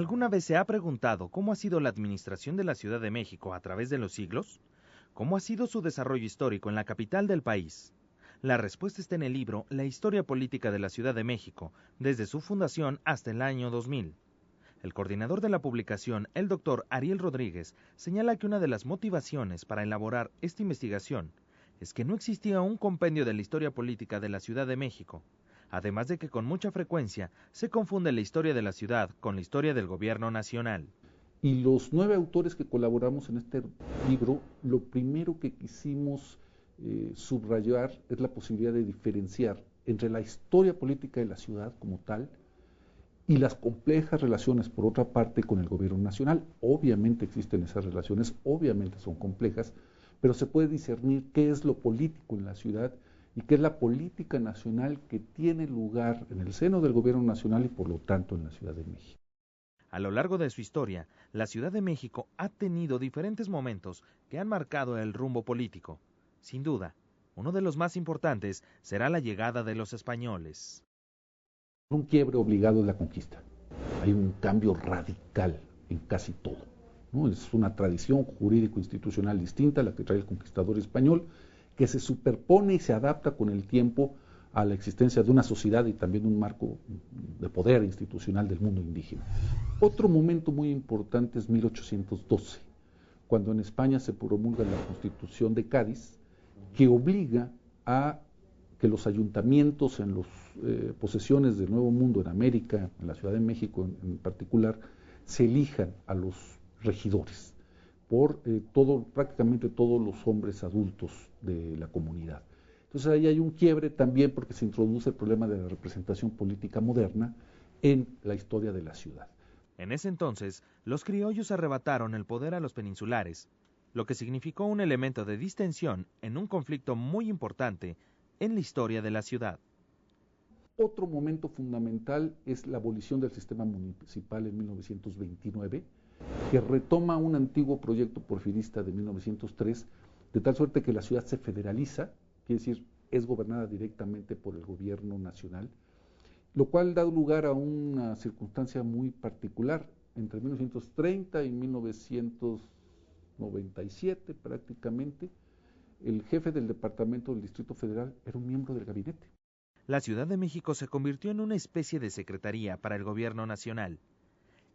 ¿Alguna vez se ha preguntado cómo ha sido la administración de la Ciudad de México a través de los siglos? ¿Cómo ha sido su desarrollo histórico en la capital del país? La respuesta está en el libro La historia política de la Ciudad de México, desde su fundación hasta el año 2000. El coordinador de la publicación, el doctor Ariel Rodríguez, señala que una de las motivaciones para elaborar esta investigación es que no existía un compendio de la historia política de la Ciudad de México, además de que con mucha frecuencia se confunde la historia de la ciudad con la historia del gobierno nacional. Y los 9 autores que colaboramos en este libro, lo primero que quisimos subrayar es la posibilidad de diferenciar entre la historia política de la ciudad como tal y las complejas relaciones, por otra parte, con el gobierno nacional. Obviamente existen esas relaciones, obviamente son complejas, pero se puede discernir qué es lo político en la ciudad y qué es la política nacional que tiene lugar en el seno del gobierno nacional y por lo tanto en la Ciudad de México. A lo largo de su historia, la Ciudad de México ha tenido diferentes momentos que han marcado el rumbo político. Sin duda, uno de los más importantes será la llegada de los españoles. Un quiebre obligado es la conquista. Hay un cambio radical en casi todo, ¿no? Es una tradición jurídico-institucional distinta a la que trae el conquistador español, que se superpone y se adapta con el tiempo a la existencia de una sociedad y también un marco de poder institucional del mundo indígena. Otro momento muy importante es 1812, cuando en España se promulga la Constitución de Cádiz, que obliga a que los ayuntamientos en las posesiones del Nuevo Mundo, en América, en la Ciudad de México en particular, se elijan a los regidores por prácticamente todos los hombres adultos de la comunidad. Entonces ahí hay un quiebre también porque se introduce el problema de la representación política moderna en la historia de la ciudad. En ese entonces, los criollos arrebataron el poder a los peninsulares, lo que significó un elemento de distensión en un conflicto muy importante en la historia de la ciudad. Otro momento fundamental es la abolición del sistema municipal en 1929, que retoma un antiguo proyecto porfirista de 1903, de tal suerte que la ciudad se federaliza, quiere decir, es gobernada directamente por el gobierno nacional, lo cual da lugar a una circunstancia muy particular. Entre 1930 y 1997 prácticamente, el jefe del departamento del Distrito Federal era un miembro del gabinete. La Ciudad de México se convirtió en una especie de secretaría para el gobierno nacional.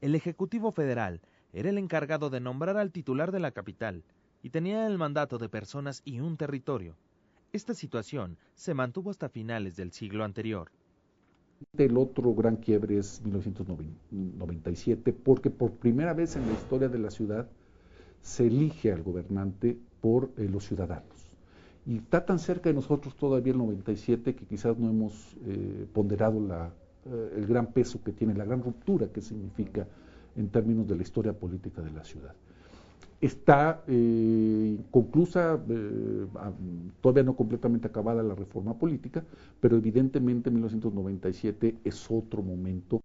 El Ejecutivo Federal era el encargado de nombrar al titular de la capital y tenía el mandato de personas y un territorio. Esta situación se mantuvo hasta finales del siglo anterior. El otro gran quiebre es 1997, porque por primera vez en la historia de la ciudad se elige al gobernante por los ciudadanos. Y está tan cerca de nosotros todavía el 97 que quizás no hemos ponderado el gran peso que tiene, la gran ruptura que significa en términos de la historia política de la ciudad. Está conclusa, todavía no completamente acabada la reforma política, pero evidentemente 1997 es otro momento.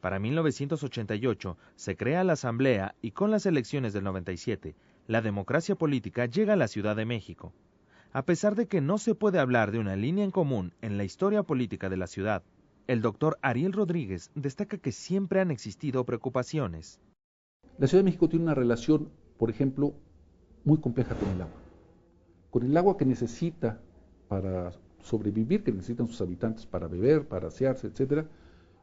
Para 1988 se crea la Asamblea y con las elecciones del 97, la democracia política llega a la Ciudad de México. A pesar de que no se puede hablar de una línea en común en la historia política de la ciudad, el doctor Ariel Rodríguez destaca que siempre han existido preocupaciones. La Ciudad de México tiene una relación, por ejemplo, muy compleja con el agua que necesita para sobrevivir, que necesitan sus habitantes para beber, para asearse, etcétera,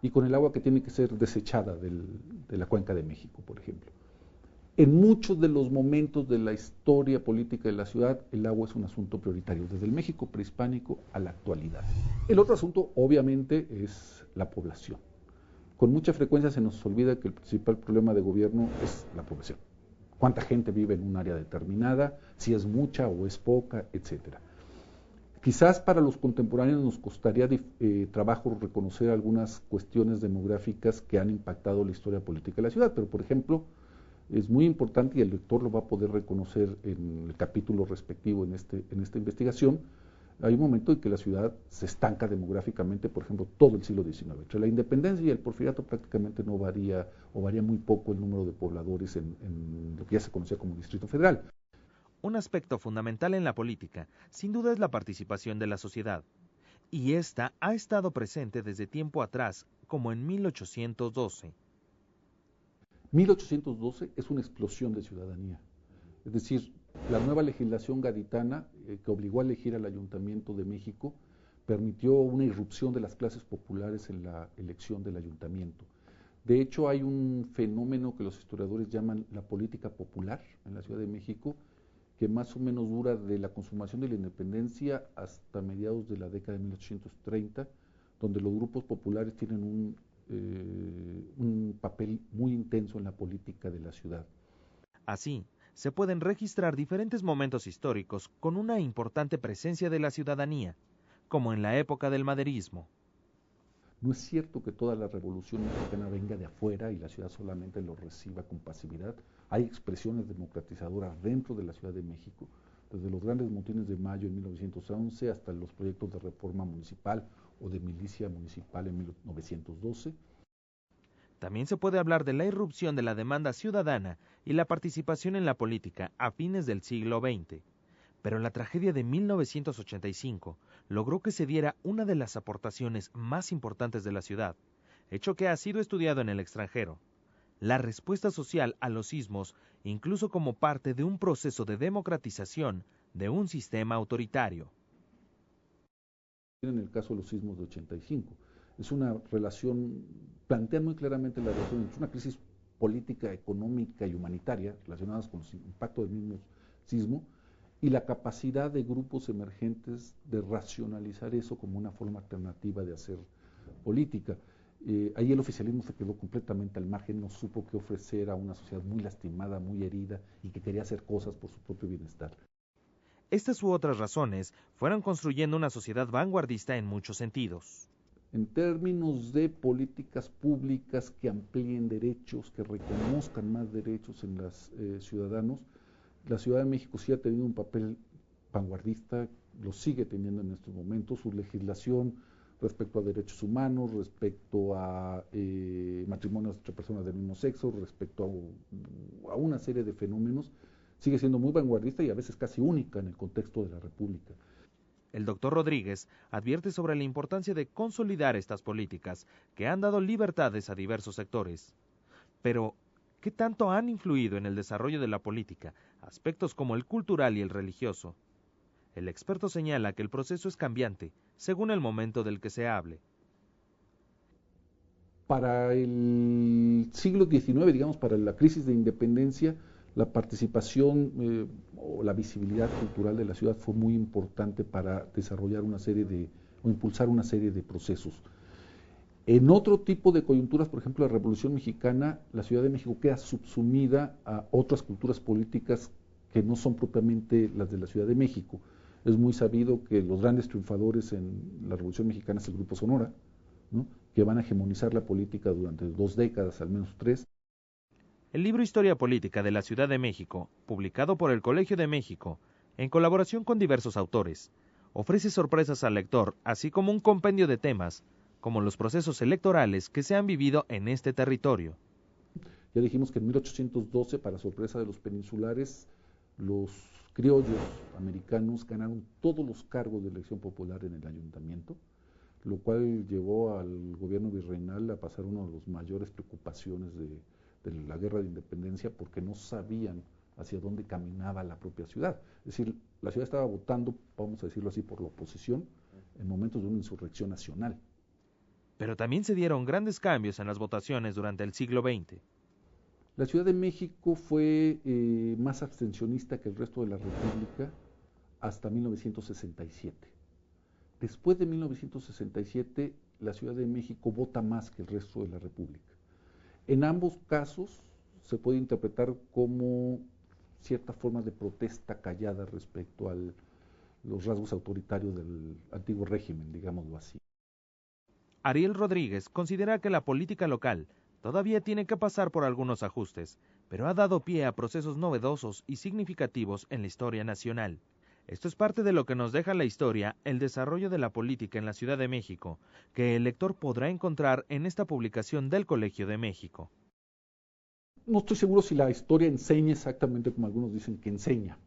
y con el agua que tiene que ser desechada de la Cuenca de México, por ejemplo. En muchos de los momentos de la historia política de la ciudad, el agua es un asunto prioritario, desde el México prehispánico a la actualidad. El otro asunto, obviamente, es la población. Con mucha frecuencia se nos olvida que el principal problema de gobierno es la población. Cuánta gente vive en un área determinada, si es mucha o es poca, etcétera. Quizás para los contemporáneos nos costaría trabajo reconocer algunas cuestiones demográficas que han impactado la historia política de la ciudad, pero por ejemplo, es muy importante y el lector lo va a poder reconocer en el capítulo respectivo en esta investigación. Hay un momento en que la ciudad se estanca demográficamente, por ejemplo, todo el siglo XIX. Entre la independencia y el porfiriato prácticamente no varía o varía muy poco el número de pobladores en lo que ya se conocía como Distrito Federal. Un aspecto fundamental en la política, sin duda, es la participación de la sociedad. Y esta ha estado presente desde tiempo atrás, como en 1812. 1812 es una explosión de ciudadanía. Es decir, la nueva legislación gaditana que obligó a elegir al Ayuntamiento de México permitió una irrupción de las clases populares en la elección del ayuntamiento. De hecho, hay un fenómeno que los historiadores llaman la política popular en la Ciudad de México, que más o menos dura de la consumación de la independencia hasta mediados de la década de 1830, donde los grupos populares tienen un papel muy intenso en la política de la ciudad. Así, se pueden registrar diferentes momentos históricos con una importante presencia de la ciudadanía, como en la época del maderismo. No es cierto que toda la revolución mexicana venga de afuera y la ciudad solamente lo reciba con pasividad. Hay expresiones democratizadoras dentro de la Ciudad de México, desde los grandes motines de mayo en 1911 hasta los proyectos de reforma municipal o de milicia municipal en 1912. También se puede hablar de la irrupción de la demanda ciudadana y la participación en la política a fines del siglo XX. Pero la tragedia de 1985 logró que se diera una de las aportaciones más importantes de la ciudad, hecho que ha sido estudiado en el extranjero: la respuesta social a los sismos, incluso como parte de un proceso de democratización de un sistema autoritario. En el caso de los sismos de 85, es una relación, plantea muy claramente la relación entre una crisis política, económica y humanitaria relacionadas con el impacto del mismo sismo y la capacidad de grupos emergentes de racionalizar eso como una forma alternativa de hacer política. Ahí el oficialismo se quedó completamente al margen, no supo qué ofrecer a una sociedad muy lastimada, muy herida y que quería hacer cosas por su propio bienestar. Estas u otras razones fueron construyendo una sociedad vanguardista en muchos sentidos. En términos de políticas públicas que amplíen derechos, que reconozcan más derechos en los ciudadanos, la Ciudad de México sí ha tenido un papel vanguardista, lo sigue teniendo en estos momentos. Su legislación respecto a derechos humanos, respecto a matrimonios entre personas del mismo sexo, respecto a una serie de fenómenos, sigue siendo muy vanguardista y a veces casi única en el contexto de la República. El doctor Rodríguez advierte sobre la importancia de consolidar estas políticas que han dado libertades a diversos sectores. Pero, ¿qué tanto han influido en el desarrollo de la política aspectos como el cultural y el religioso? El experto señala que el proceso es cambiante según el momento del que se hable. Para el siglo XIX, digamos, para la crisis de independencia, la participación o la visibilidad cultural de la ciudad fue muy importante para desarrollar una serie o impulsar una serie de procesos. En otro tipo de coyunturas, por ejemplo, la Revolución Mexicana, la Ciudad de México queda subsumida a otras culturas políticas que no son propiamente las de la Ciudad de México. Es muy sabido que los grandes triunfadores en la Revolución Mexicana es el Grupo Sonora, ¿no?, que van a hegemonizar la política durante 2 décadas, al menos 3. El libro Historia Política de la Ciudad de México, publicado por el Colegio de México, en colaboración con diversos autores, ofrece sorpresas al lector, así como un compendio de temas, como los procesos electorales que se han vivido en este territorio. Ya dijimos que en 1812, para sorpresa de los peninsulares, los criollos americanos ganaron todos los cargos de elección popular en el ayuntamiento, lo cual llevó al gobierno virreinal a pasar una de las mayores preocupaciones de la guerra de independencia, porque no sabían hacia dónde caminaba la propia ciudad. Es decir, la ciudad estaba votando, vamos a decirlo así, por la oposición en momentos de una insurrección nacional. Pero también se dieron grandes cambios en las votaciones durante el siglo XX. La Ciudad de México fue más abstencionista que el resto de la República hasta 1967. Después de 1967, la Ciudad de México vota más que el resto de la República. En ambos casos se puede interpretar como ciertas formas de protesta callada respecto a los rasgos autoritarios del antiguo régimen, digámoslo así. Ariel Rodríguez considera que la política local todavía tiene que pasar por algunos ajustes, pero ha dado pie a procesos novedosos y significativos en la historia nacional. Esto es parte de lo que nos deja la historia, el desarrollo de la política en la Ciudad de México, que el lector podrá encontrar en esta publicación del Colegio de México. No estoy seguro si la historia enseña exactamente como algunos dicen que enseña,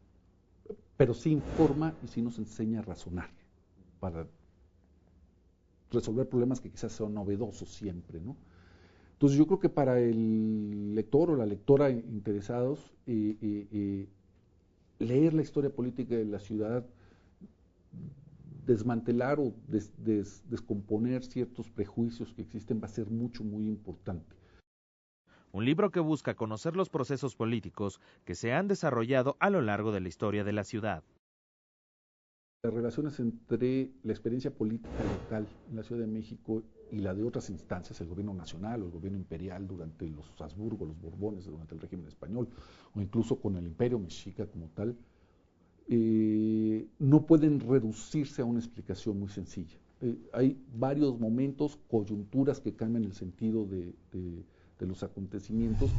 pero sí informa y sí nos enseña a razonar para resolver problemas que quizás sean novedosos siempre, ¿no? Entonces yo creo que para el lector o la lectora interesados, leer la historia política de la ciudad, desmantelar o descomponer ciertos prejuicios que existen va a ser muy importante. Un libro que busca conocer los procesos políticos que se han desarrollado a lo largo de la historia de la ciudad. Las relaciones entre la experiencia política local en la Ciudad de México y la de otras instancias, el gobierno nacional o el gobierno imperial durante los Habsburgo, los Borbones, durante el régimen español, o incluso con el imperio mexica como tal, no pueden reducirse a una explicación muy sencilla. Hay varios momentos, coyunturas que cambian el sentido de los acontecimientos.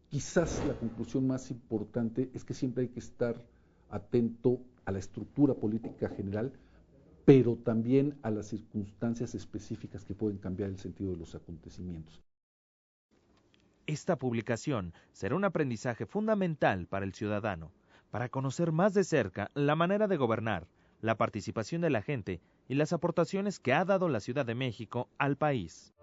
Quizás la conclusión más importante es que siempre hay que estar atento a la estructura política general, pero también a las circunstancias específicas que pueden cambiar el sentido de los acontecimientos. Esta publicación será un aprendizaje fundamental para el ciudadano, para conocer más de cerca la manera de gobernar, la participación de la gente y las aportaciones que ha dado la Ciudad de México al país.